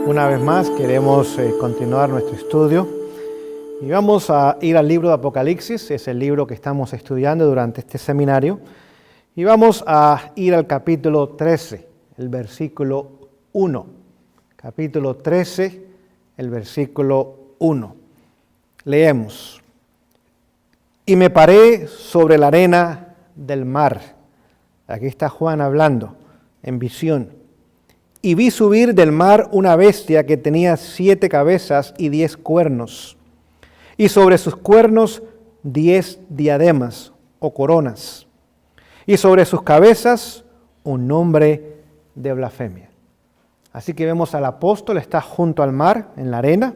Una vez más queremos continuar nuestro estudio y vamos a ir al libro de Apocalipsis, es el libro que estamos estudiando durante este seminario, y vamos a ir al capítulo 13, el versículo 1. Capítulo 13, el versículo 1. Leemos: Y me paré sobre la arena del mar. Aquí está Juan hablando en visión. Y vi subir del mar una bestia que tenía 7 cabezas y 10 cuernos, y sobre sus cuernos 10 diademas o coronas, y sobre sus cabezas un nombre de blasfemia. Así que vemos al apóstol, está junto al mar, en la arena,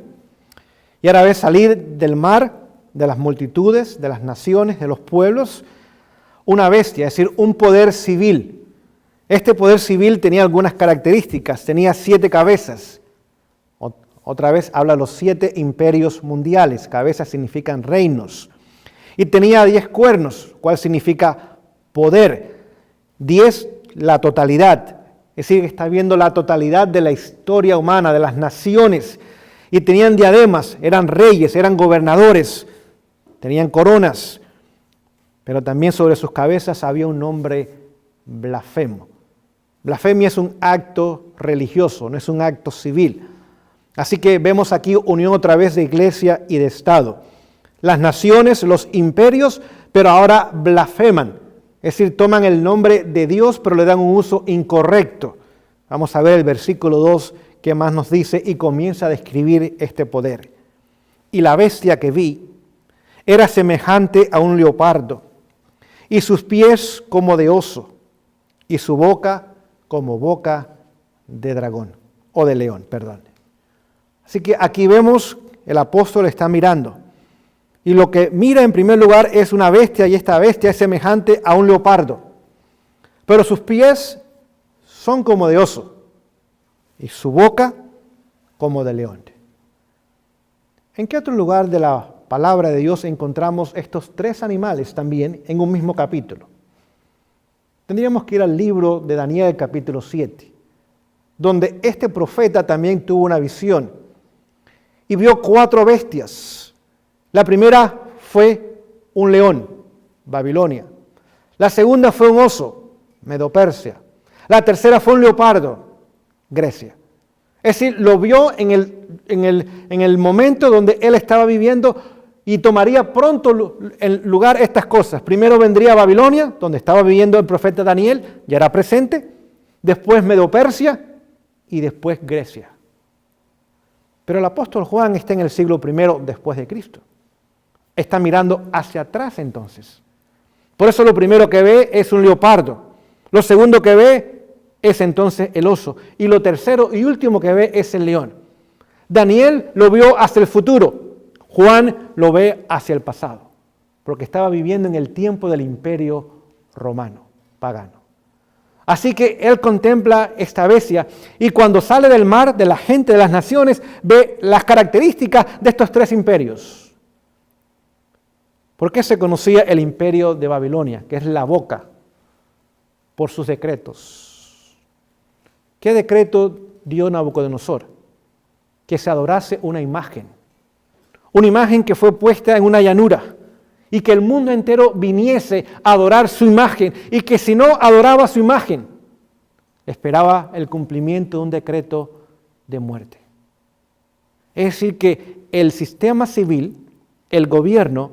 y ahora ve salir del mar, de las multitudes, de las naciones, de los pueblos, una bestia, es decir, un poder civil. Este poder civil tenía algunas características, tenía 7 cabezas. Otra vez habla de los 7 imperios mundiales, cabezas significan reinos. Y tenía 10 cuernos, cual significa poder. 10, la totalidad, es decir, está viendo la totalidad de la historia humana, de las naciones. Y tenían diademas, eran reyes, eran gobernadores, tenían coronas. Pero también sobre sus cabezas había un nombre blasfemo. Blasfemia es un acto religioso, no es un acto civil. Así que vemos aquí unión otra vez de iglesia y de Estado. Las naciones, los imperios, pero ahora blasfeman. Es decir, toman el nombre de Dios, pero le dan un uso incorrecto. Vamos a ver el versículo 2, que más nos dice, y comienza a describir este poder. Y la bestia que vi era semejante a un leopardo, y sus pies como de oso, y su boca como boca de dragón, o de león, perdón. Así que aquí vemos, el apóstol está mirando, y lo que mira en primer lugar es una bestia, y esta bestia es semejante a un leopardo, pero sus pies son como de oso, y su boca como de león. ¿En qué otro lugar de la palabra de Dios encontramos estos 3 animales también en un mismo capítulo? Tendríamos que ir al libro de Daniel, capítulo 7, donde este profeta también tuvo una visión y vio 4 bestias. La primera fue un león, Babilonia. La segunda fue un oso, Medo-Persia. La tercera fue un leopardo, Grecia. Es decir, lo vio en el momento donde él estaba viviendo y tomaría pronto el lugar estas cosas. Primero vendría Babilonia, donde estaba viviendo el profeta Daniel, ya era presente. Después Medo-Persia y después Grecia. Pero el apóstol Juan está en el siglo I después de Cristo. Está mirando hacia atrás entonces. Por eso lo primero que ve es un leopardo. Lo segundo que ve es entonces el oso. Y lo tercero y último que ve es el león. Daniel lo vio hacia el futuro. Juan lo ve hacia el pasado, porque estaba viviendo en el tiempo del imperio romano, pagano. Así que él contempla esta bestia y cuando sale del mar, de la gente de las naciones, ve las características de estos 3 imperios. ¿Por qué se conocía el imperio de Babilonia, que es la boca? Por sus decretos. ¿Qué decreto dio Nabucodonosor? Que se adorase una imagen. Una imagen que fue puesta en una llanura y que el mundo entero viniese a adorar su imagen y que si no adoraba su imagen, esperaba el cumplimiento de un decreto de muerte. Es decir, que el sistema civil, el gobierno,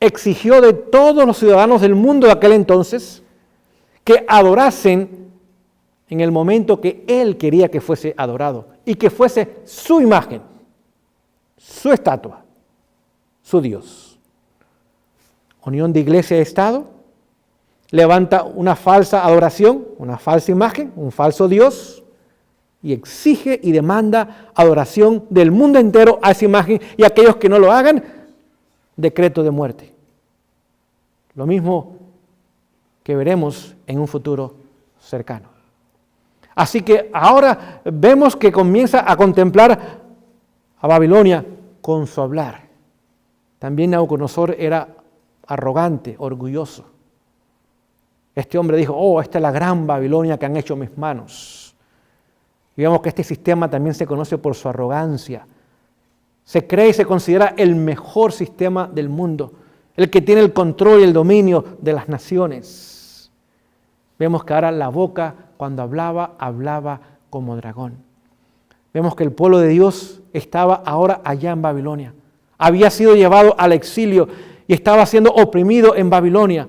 exigió de todos los ciudadanos del mundo de aquel entonces que adorasen en el momento que él quería que fuese adorado y que fuese su imagen, su estatua, su Dios. Unión de iglesia y Estado levanta una falsa adoración, una falsa imagen, un falso Dios, y exige y demanda adoración del mundo entero a esa imagen, y aquellos que no lo hagan, decreto de muerte. Lo mismo que veremos en un futuro cercano. Así que ahora vemos que comienza a contemplar a Babilonia con su hablar. También Nabucodonosor era arrogante, orgulloso. Este hombre dijo, esta es la gran Babilonia que han hecho mis manos. Y vemos que este sistema también se conoce por su arrogancia. Se cree y se considera el mejor sistema del mundo, el que tiene el control y el dominio de las naciones. Vemos que ahora la boca, cuando hablaba como dragón. Vemos que el pueblo de Dios estaba ahora allá en Babilonia. Había sido llevado al exilio y estaba siendo oprimido en Babilonia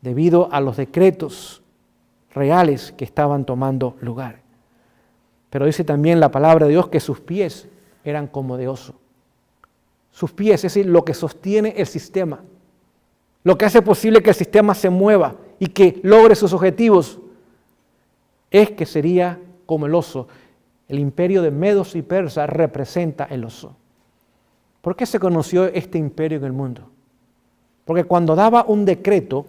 debido a los decretos reales que estaban tomando lugar. Pero dice también la palabra de Dios que sus pies eran como de oso. Sus pies, es decir, lo que sostiene el sistema, lo que hace posible que el sistema se mueva y que logre sus objetivos, es que sería como el oso. El imperio de Medos y Persas representa el oso. ¿Por qué se conoció este imperio en el mundo? Porque cuando daba un decreto,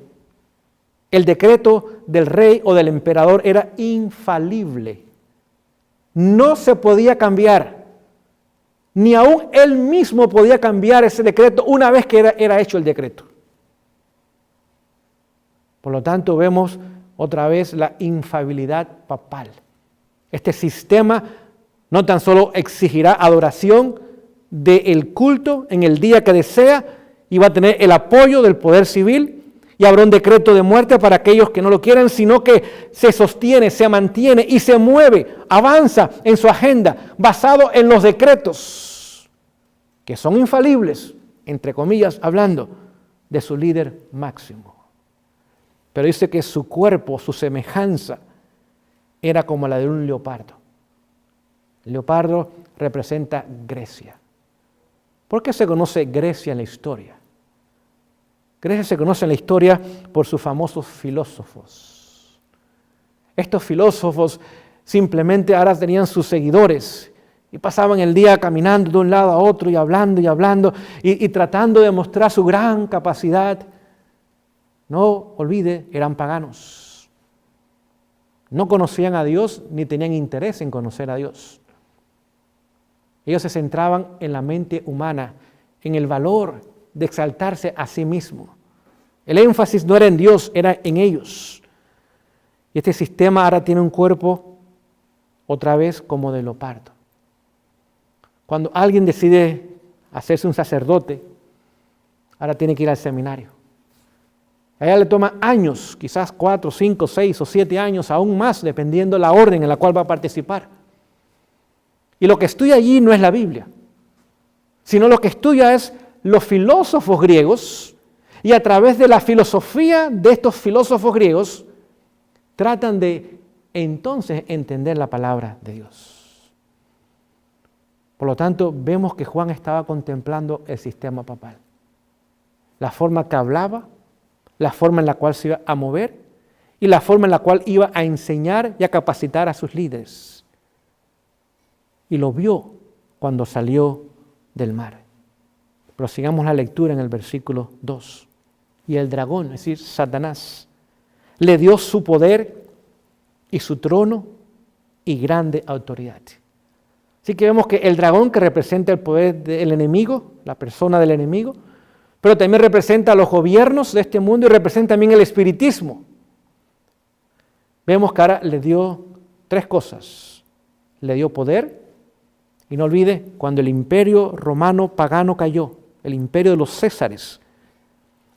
el decreto del rey o del emperador era infalible. No se podía cambiar. Ni aún él mismo podía cambiar ese decreto una vez que era hecho el decreto. Por lo tanto, vemos otra vez la infalibilidad papal. Este sistema no tan solo exigirá adoración del culto en el día que desea y va a tener el apoyo del poder civil y habrá un decreto de muerte para aquellos que no lo quieren, sino que se sostiene, se mantiene y se mueve, avanza en su agenda basado en los decretos que son infalibles, entre comillas, hablando de su líder máximo. Pero dice que su cuerpo, su semejanza, era como la de un leopardo. El leopardo representa Grecia. ¿Por qué se conoce Grecia en la historia? Grecia se conoce en la historia por sus famosos filósofos. Estos filósofos simplemente ahora tenían sus seguidores y pasaban el día caminando de un lado a otro y hablando y tratando de mostrar su gran capacidad. No olvide, eran paganos. No conocían a Dios ni tenían interés en conocer a Dios. Ellos se centraban en la mente humana, en el valor de exaltarse a sí mismo. El énfasis no era en Dios, era en ellos. Y este sistema ahora tiene un cuerpo, otra vez, como de leopardo. Cuando alguien decide hacerse un sacerdote, ahora tiene que ir al seminario. A ella le toma años, quizás 4, 5, 6 o 7 años, aún más, dependiendo de la orden en la cual va a participar. Y lo que estudia allí no es la Biblia, sino lo que estudia es los filósofos griegos, y a través de la filosofía de estos filósofos griegos, tratan de entonces entender la palabra de Dios. Por lo tanto, vemos que Juan estaba contemplando el sistema papal. La forma que hablaba, la forma en la cual se iba a mover y la forma en la cual iba a enseñar y a capacitar a sus líderes. Y lo vio cuando salió del mar. Prosigamos la lectura en el versículo 2. Y el dragón, es decir, Satanás, le dio su poder y su trono y grande autoridad. Así que vemos que el dragón, que representa el poder del enemigo, la persona del enemigo, pero también representa a los gobiernos de este mundo y representa también el espiritismo. Vemos que ahora le dio 3 cosas. Le dio poder, y no olvide, cuando el imperio romano pagano cayó, el imperio de los Césares,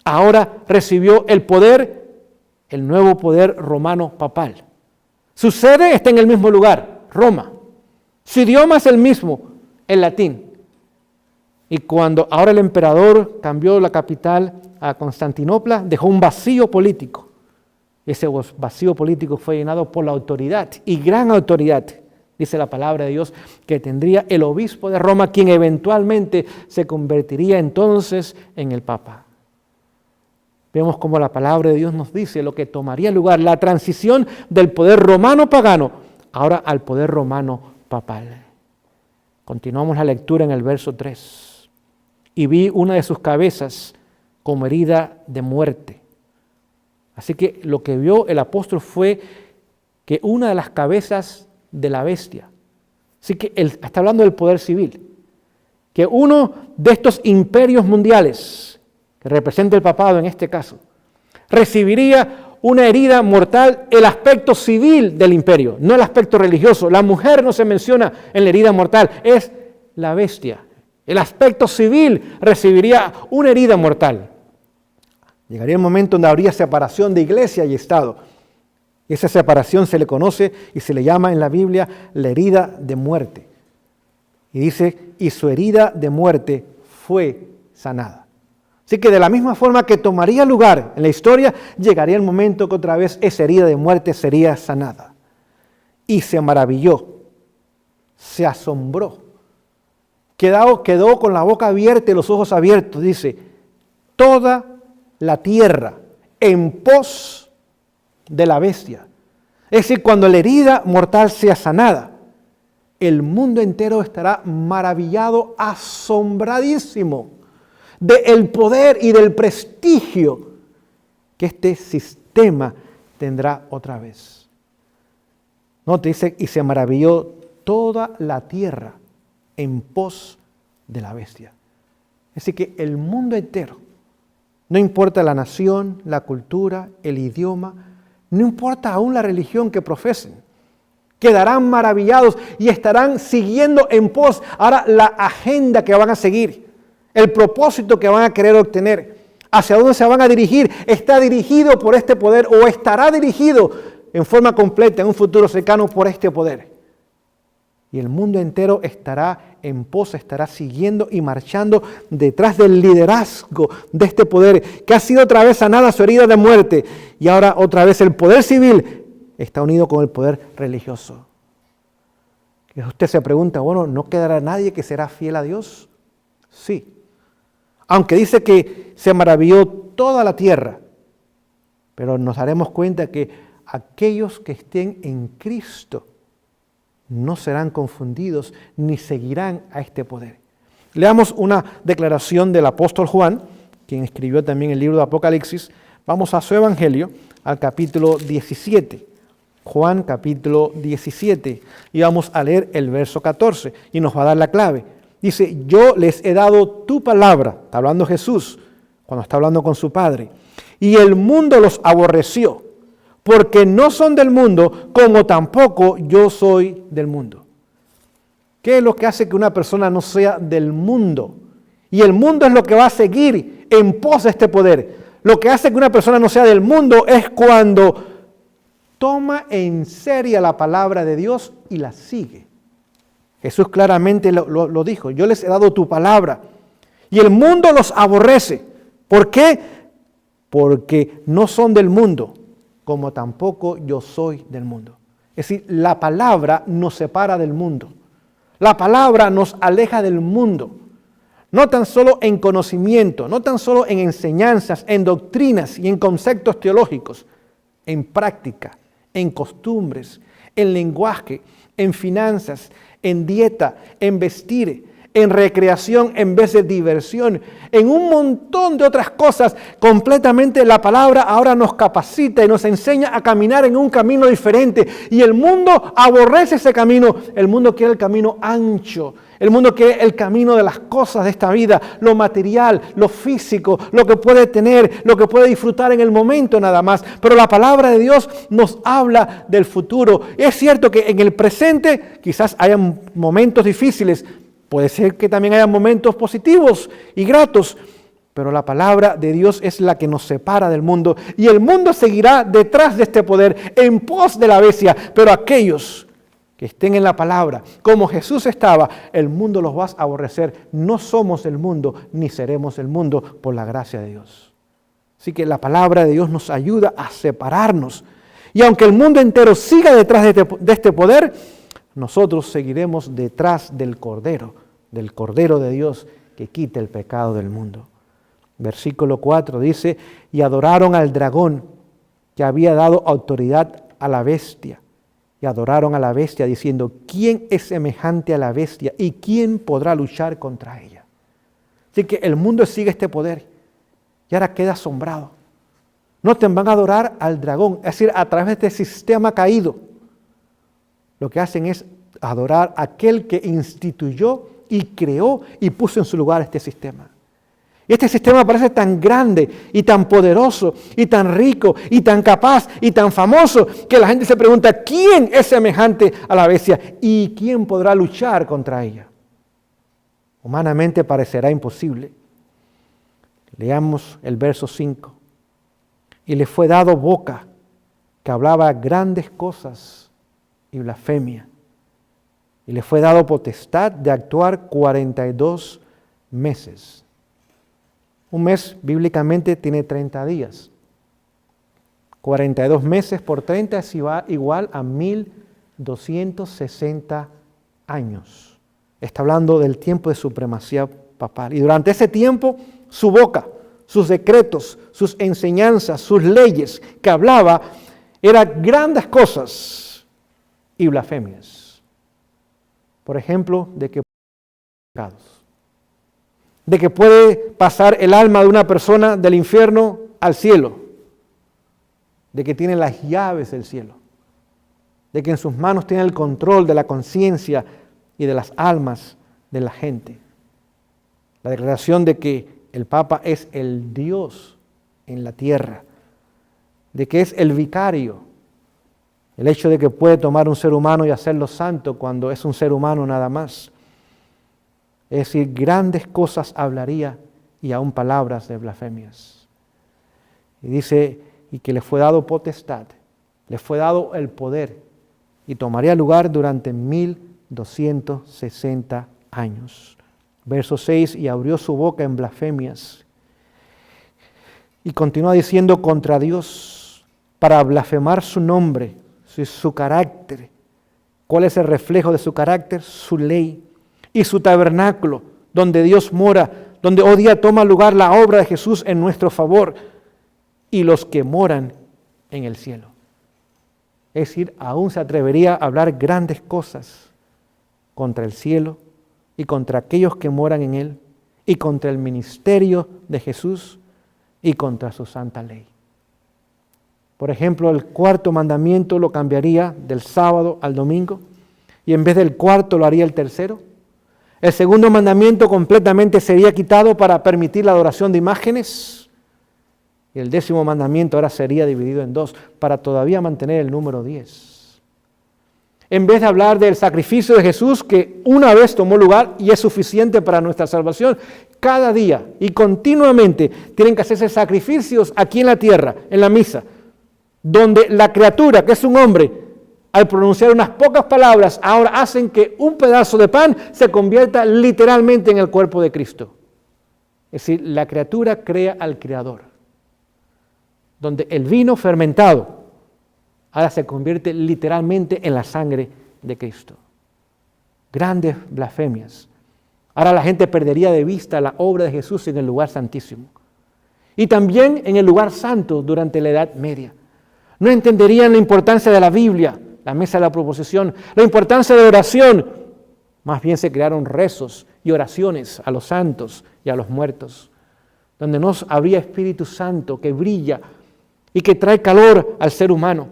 ahora recibió el poder, el nuevo poder romano papal. Su sede está en el mismo lugar, Roma. Su idioma es el mismo, el latín. Y cuando ahora el emperador cambió la capital a Constantinopla, dejó un vacío político. Ese vacío político fue llenado por la autoridad, y gran autoridad, dice la palabra de Dios, que tendría el obispo de Roma, quien eventualmente se convertiría entonces en el Papa. Vemos cómo la palabra de Dios nos dice lo que tomaría lugar, la transición del poder romano pagano ahora al poder romano papal. Continuamos la lectura en el verso 3. Y vi una de sus cabezas como herida de muerte. Así que lo que vio el apóstol fue que una de las cabezas de la bestia, así que está hablando del poder civil, que uno de estos imperios mundiales, que representa el papado en este caso, recibiría una herida mortal el aspecto civil del imperio, no el aspecto religioso. La mujer no se menciona en la herida mortal, es la bestia. El aspecto civil recibiría una herida mortal. Llegaría el momento donde habría separación de iglesia y Estado. Y esa separación se le conoce y se le llama en la Biblia la herida de muerte. Y dice, y su herida de muerte fue sanada. Así que de la misma forma que tomaría lugar en la historia, llegaría el momento que otra vez esa herida de muerte sería sanada. Y se maravilló, se asombró, quedó con la boca abierta y los ojos abiertos, dice, toda la tierra en pos de la bestia. Es decir, cuando la herida mortal sea sanada, el mundo entero estará maravillado, asombradísimo del poder y del prestigio que este sistema tendrá otra vez. No, te dice, y se maravilló toda la tierra en pos de la bestia. Es decir, que el mundo entero, no importa la nación, la cultura, el idioma, no importa aún la religión que profesen, quedarán maravillados y estarán siguiendo en pos ahora la agenda que van a seguir, el propósito que van a querer obtener, hacia dónde se van a dirigir, está dirigido por este poder o estará dirigido en forma completa en un futuro cercano por este poder. Y el mundo entero estará en pos, estará siguiendo y marchando detrás del liderazgo de este poder, que ha sido otra vez sanada su herida de muerte. Y ahora otra vez el poder civil está unido con el poder religioso. Y usted se pregunta, bueno, ¿no quedará nadie que será fiel a Dios? Sí. Aunque dice que se maravilló toda la tierra, pero nos daremos cuenta que aquellos que estén en Cristo no serán confundidos ni seguirán a este poder. Leamos una declaración del apóstol Juan, quien escribió también el libro de Apocalipsis. Vamos a su evangelio, al capítulo 17. Juan capítulo 17. Y vamos a leer el verso 14 y nos va a dar la clave. Dice, yo les he dado tu palabra, está hablando Jesús, cuando está hablando con su Padre, y el mundo los aborreció, porque no son del mundo, como tampoco yo soy del mundo. ¿Qué es lo que hace que una persona no sea del mundo? Y el mundo es lo que va a seguir en pos de este poder. Lo que hace que una persona no sea del mundo es cuando toma en serio la palabra de Dios y la sigue. Jesús claramente lo dijo, yo les he dado tu palabra y el mundo los aborrece. ¿Por qué? Porque no son del mundo, como tampoco yo soy del mundo. Es decir, la palabra nos separa del mundo. La palabra nos aleja del mundo. No tan solo en conocimiento, no tan solo en enseñanzas, en doctrinas y en conceptos teológicos, en práctica, en costumbres, en lenguaje, en finanzas, en dieta, en vestir, en recreación en vez de diversión, en un montón de otras cosas. Completamente la palabra ahora nos capacita y nos enseña a caminar en un camino diferente. Y el mundo aborrece ese camino. El mundo quiere el camino ancho. El mundo quiere el camino de las cosas de esta vida, lo material, lo físico, lo que puede tener, lo que puede disfrutar en el momento nada más. Pero la palabra de Dios nos habla del futuro. Es cierto que en el presente quizás hayan momentos difíciles, puede ser que también haya momentos positivos y gratos, pero la palabra de Dios es la que nos separa del mundo. Y el mundo seguirá detrás de este poder, en pos de la bestia, pero aquellos que estén en la palabra, como Jesús estaba, el mundo los va a aborrecer. No somos el mundo, ni seremos el mundo por la gracia de Dios. Así que la palabra de Dios nos ayuda a separarnos. Y aunque el mundo entero siga detrás de este poder, nosotros seguiremos detrás del Cordero de Dios que quita el pecado del mundo. Versículo 4 dice, y adoraron al dragón que había dado autoridad a la bestia. Y adoraron a la bestia diciendo, ¿quién es semejante a la bestia y quién podrá luchar contra ella? Así que el mundo sigue este poder y ahora queda asombrado. Noten, van a adorar al dragón, es decir, a través de este sistema caído. Lo que hacen es adorar a aquel que instituyó y creó y puso en su lugar este sistema. Y este sistema parece tan grande y tan poderoso y tan rico y tan capaz y tan famoso que la gente se pregunta, ¿quién es semejante a la bestia y quién podrá luchar contra ella? Humanamente parecerá imposible. Leamos el verso 5. Y le fue dado boca que hablaba grandes cosas y blasfemia. Y le fue dado potestad de actuar 42 meses. Un mes bíblicamente tiene 30 días. 42 meses por 30 es igual a 1260 años. Está hablando del tiempo de supremacía papal. Y durante ese tiempo, su boca, sus decretos, sus enseñanzas, sus leyes que hablaba, eran grandes cosas y blasfemias. Por ejemplo, de que pecados, de que puede pasar el alma de una persona del infierno al cielo, de que tiene las llaves del cielo, de que en sus manos tiene el control de la conciencia y de las almas de la gente. La declaración de que el Papa es el Dios en la tierra, de que es el vicario, el hecho de que puede tomar un ser humano y hacerlo santo cuando es un ser humano nada más. Es decir, grandes cosas hablaría y aún palabras de blasfemias. Y dice, y que le fue dado potestad, le fue dado el poder y tomaría lugar durante 1260 años. Verso 6, y abrió su boca en blasfemias. Y continúa diciendo contra Dios, para blasfemar su nombre, su carácter. ¿Cuál es el reflejo de su carácter? Su ley y su tabernáculo, donde Dios mora, donde hoy día toma lugar la obra de Jesús en nuestro favor, y los que moran en el cielo. Es decir, aún se atrevería a hablar grandes cosas contra el cielo y contra aquellos que moran en él, y contra el ministerio de Jesús y contra su santa ley. Por ejemplo, el cuarto mandamiento lo cambiaría del sábado al domingo, y en vez del cuarto lo haría el tercero. El segundo mandamiento completamente sería quitado para permitir la adoración de imágenes. Y el 10º mandamiento ahora sería dividido en 2 para todavía mantener el número 10. En vez de hablar del sacrificio de Jesús que una vez tomó lugar y es suficiente para nuestra salvación, cada día y continuamente tienen que hacerse sacrificios aquí en la tierra, en la misa, donde la criatura, que es un hombre, al pronunciar unas pocas palabras, ahora hacen que un pedazo de pan se convierta literalmente en el cuerpo de Cristo. Es decir, la criatura crea al Creador, donde el vino fermentado ahora se convierte literalmente en la sangre de Cristo. Grandes blasfemias. Ahora la gente perdería de vista la obra de Jesús en el lugar santísimo. Y también en el lugar santo durante la Edad Media. No entenderían la importancia de la Biblia, la mesa de la proposición, la importancia de la oración. Más bien se crearon rezos y oraciones a los santos y a los muertos, donde no habría Espíritu Santo que brilla y que trae calor al ser humano,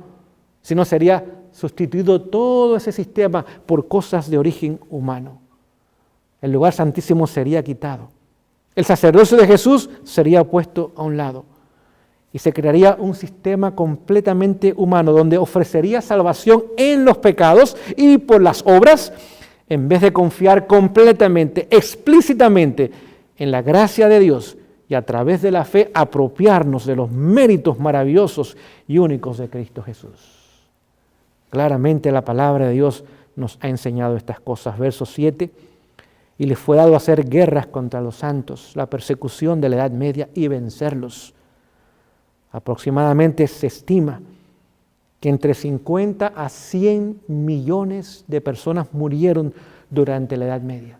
sino sería sustituido todo ese sistema por cosas de origen humano. El lugar santísimo sería quitado. El sacerdocio de Jesús sería puesto a un lado. Y se crearía un sistema completamente humano, donde ofrecería salvación en los pecados y por las obras, en vez de confiar completamente, explícitamente en la gracia de Dios y a través de la fe apropiarnos de los méritos maravillosos y únicos de Cristo Jesús. Claramente la palabra de Dios nos ha enseñado estas cosas. Verso 7, y les fue dado hacer guerras contra los santos, la persecución de la Edad Media y vencerlos. Aproximadamente se estima que entre 50 a 100 millones de personas murieron durante la Edad Media.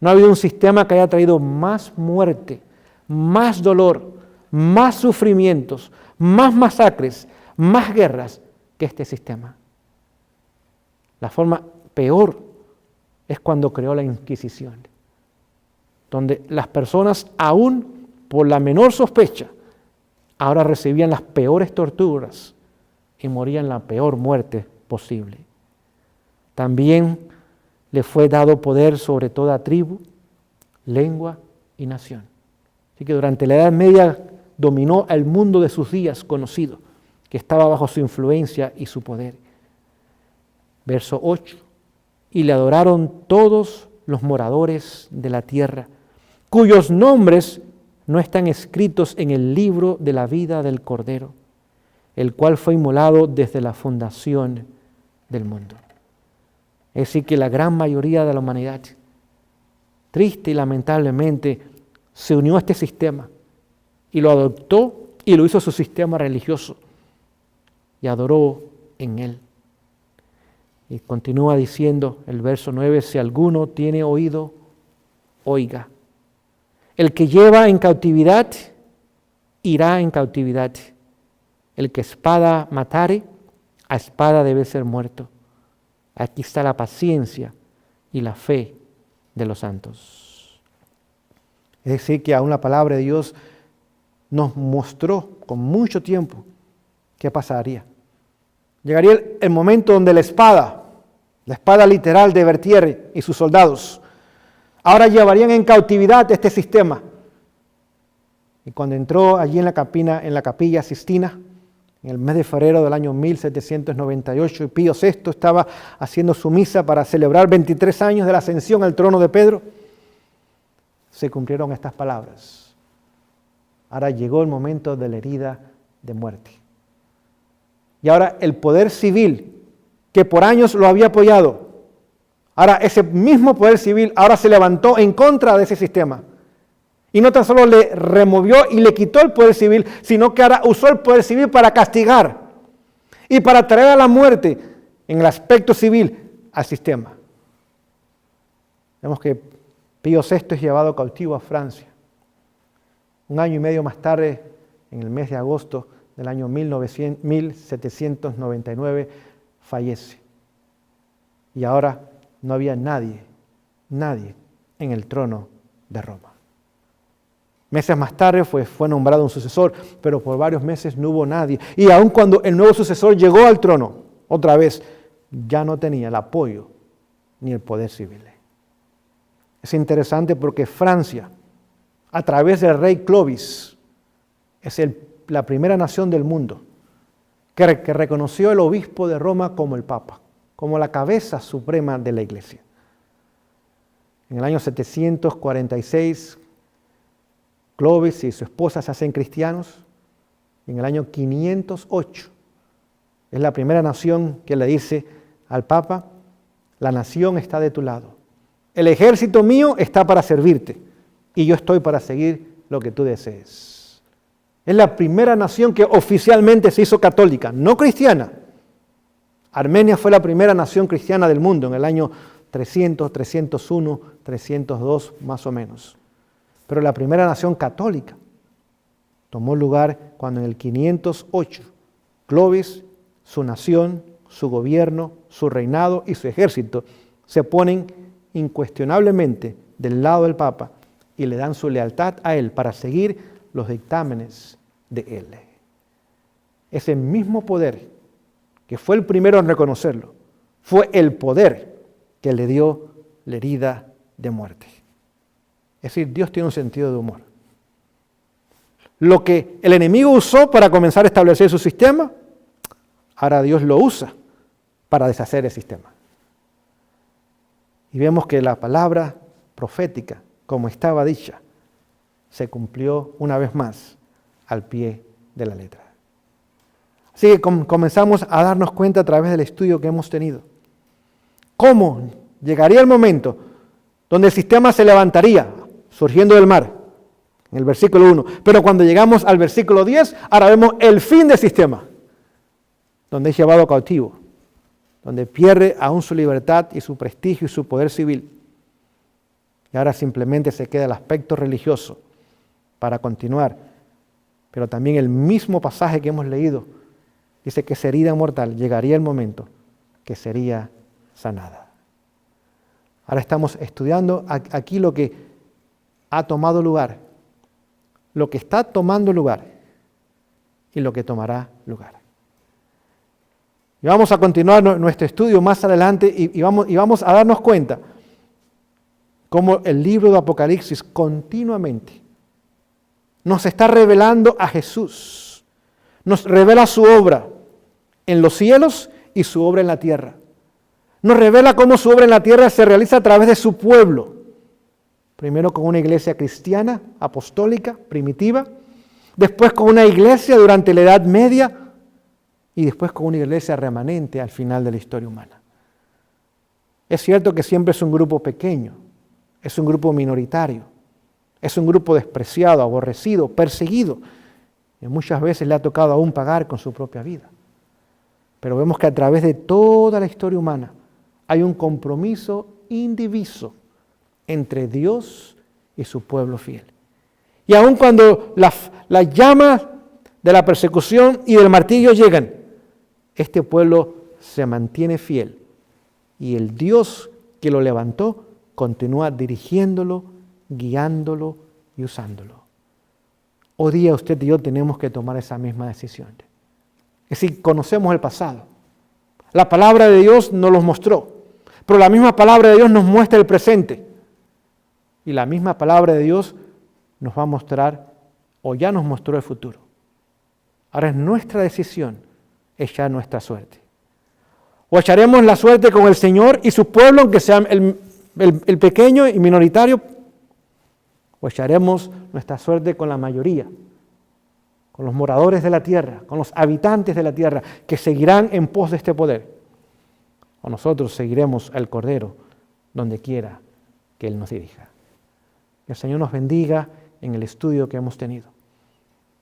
No ha habido un sistema que haya traído más muerte, más dolor, más sufrimientos, más masacres, más guerras que este sistema. La forma peor es cuando creó la Inquisición, donde las personas, aún por la menor sospecha, ahora recibían las peores torturas y morían la peor muerte posible. También le fue dado poder sobre toda tribu, lengua y nación. Así que durante la Edad Media dominó al mundo de sus días conocido, que estaba bajo su influencia y su poder. Verso 8. Y le adoraron todos los moradores de la tierra, cuyos nombres no están escritos en el libro de la vida del Cordero, el cual fue inmolado desde la fundación del mundo. Es decir, que la gran mayoría de la humanidad, triste y lamentablemente, se unió a este sistema y lo adoptó y lo hizo su sistema religioso y adoró en él. Y continúa diciendo el verso 9, si alguno tiene oído, oiga. El que lleva en cautividad, irá en cautividad. El que espada matare, a espada debe ser muerto. Aquí está la paciencia y la fe de los santos. Es decir, que aún la palabra de Dios nos mostró con mucho tiempo qué pasaría. Llegaría el momento donde la espada literal de Berthier y sus soldados, ahora llevarían en cautividad este sistema. Y cuando entró allí en la capilla Sistina, en el mes de febrero del año 1798, y Pío VI estaba haciendo su misa para celebrar 23 años de la ascensión al trono de Pedro, se cumplieron estas palabras. Ahora llegó el momento de la herida de muerte. Y ahora el poder civil, que por años lo había apoyado, ahora ese mismo poder civil ahora se levantó en contra de ese sistema. Y no tan solo le removió y le quitó el poder civil, sino que ahora usó el poder civil para castigar y para traer a la muerte en el aspecto civil al sistema. Vemos que Pío VI es llevado cautivo a Francia. Un año y medio más tarde, en el mes de agosto del año 1799, fallece. Y ahora no había nadie en el trono de Roma. Meses más tarde fue nombrado un sucesor, pero por varios meses no hubo nadie. Y aun cuando el nuevo sucesor llegó al trono, otra vez, ya no tenía el apoyo ni el poder civil. Es interesante porque Francia, a través del rey Clovis, es la primera nación del mundo que reconoció al obispo de Roma como el Papa, como la cabeza suprema de la Iglesia. En el año 746, Clovis y su esposa se hacen cristianos. En el año 508 es la primera nación que le dice al Papa, la nación está de tu lado. El ejército mío está para servirte y yo estoy para seguir lo que tú desees. Es la primera nación que oficialmente se hizo católica, no cristiana. Armenia fue la primera nación cristiana del mundo en el año 300, 301, 302 más o menos. Pero la primera nación católica tomó lugar cuando en el 508 Clovis, su nación, su gobierno, su reinado y su ejército se ponen incuestionablemente del lado del Papa y le dan su lealtad a él para seguir los dictámenes de él. Ese mismo poder, que fue el primero en reconocerlo, fue el poder que le dio la herida de muerte. Es decir, Dios tiene un sentido de humor. Lo que el enemigo usó para comenzar a establecer su sistema, ahora Dios lo usa para deshacer el sistema. Y vemos que la palabra profética, como estaba dicha, se cumplió una vez más al pie de la letra. Así que comenzamos a darnos cuenta a través del estudio que hemos tenido. ¿Cómo llegaría el momento donde el sistema se levantaría, surgiendo del mar? En el versículo 1. Pero cuando llegamos al versículo 10, ahora vemos el fin del sistema, donde es llevado cautivo, donde pierde aún su libertad y su prestigio y su poder civil. Y ahora simplemente se queda el aspecto religioso para continuar. Pero también el mismo pasaje que hemos leído dice que esa herida mortal llegaría el momento que sería sanada. Ahora estamos estudiando aquí lo que ha tomado lugar, lo que está tomando lugar y lo que tomará lugar. Y vamos a continuar nuestro estudio más adelante y vamos a darnos cuenta cómo el libro de Apocalipsis continuamente nos está revelando a Jesús. Nos revela su obra en los cielos y su obra en la tierra. Nos revela cómo su obra en la tierra se realiza a través de su pueblo. Primero con una iglesia cristiana, apostólica, primitiva. Después con una iglesia durante la Edad Media. Y después con una iglesia remanente al final de la historia humana. Es cierto que siempre es un grupo pequeño. Es un grupo minoritario. Es un grupo despreciado, aborrecido, perseguido. Y muchas veces le ha tocado aún pagar con su propia vida. Pero vemos que a través de toda la historia humana hay un compromiso indiviso entre Dios y su pueblo fiel. Y aun cuando las llamas de la persecución y del martirio llegan, este pueblo se mantiene fiel y el Dios que lo levantó continúa dirigiéndolo, guiándolo y usándolo. Hoy día usted y yo tenemos que tomar esa misma decisión. Es decir, conocemos el pasado. La palabra de Dios nos los mostró, pero la misma palabra de Dios nos muestra el presente. Y la misma palabra de Dios nos va a mostrar, o ya nos mostró el futuro. Ahora es nuestra decisión echar nuestra suerte. O echaremos la suerte con el Señor y su pueblo, aunque sea el pequeño y minoritario, o echaremos nuestra suerte con la mayoría, con los moradores de la tierra, con los habitantes de la tierra, que seguirán en pos de este poder. O nosotros seguiremos al Cordero donde quiera que Él nos dirija. Que el Señor nos bendiga en el estudio que hemos tenido.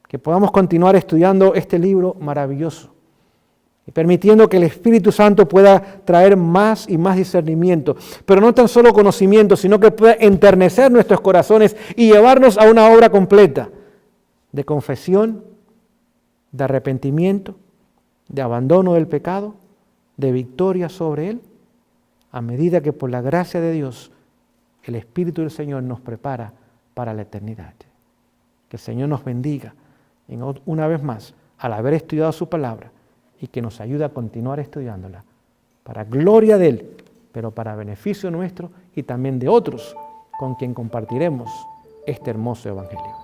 Que podamos continuar estudiando este libro maravilloso y permitiendo que el Espíritu Santo pueda traer más y más discernimiento, pero no tan solo conocimiento, sino que pueda enternecer nuestros corazones y llevarnos a una obra completa de confesión, de arrepentimiento, de abandono del pecado, de victoria sobre él, a medida que por la gracia de Dios el Espíritu del Señor nos prepara para la eternidad. Que el Señor nos bendiga una vez más al haber estudiado su palabra y que nos ayude a continuar estudiándola para gloria de Él, pero para beneficio nuestro y también de otros con quien compartiremos este hermoso evangelio.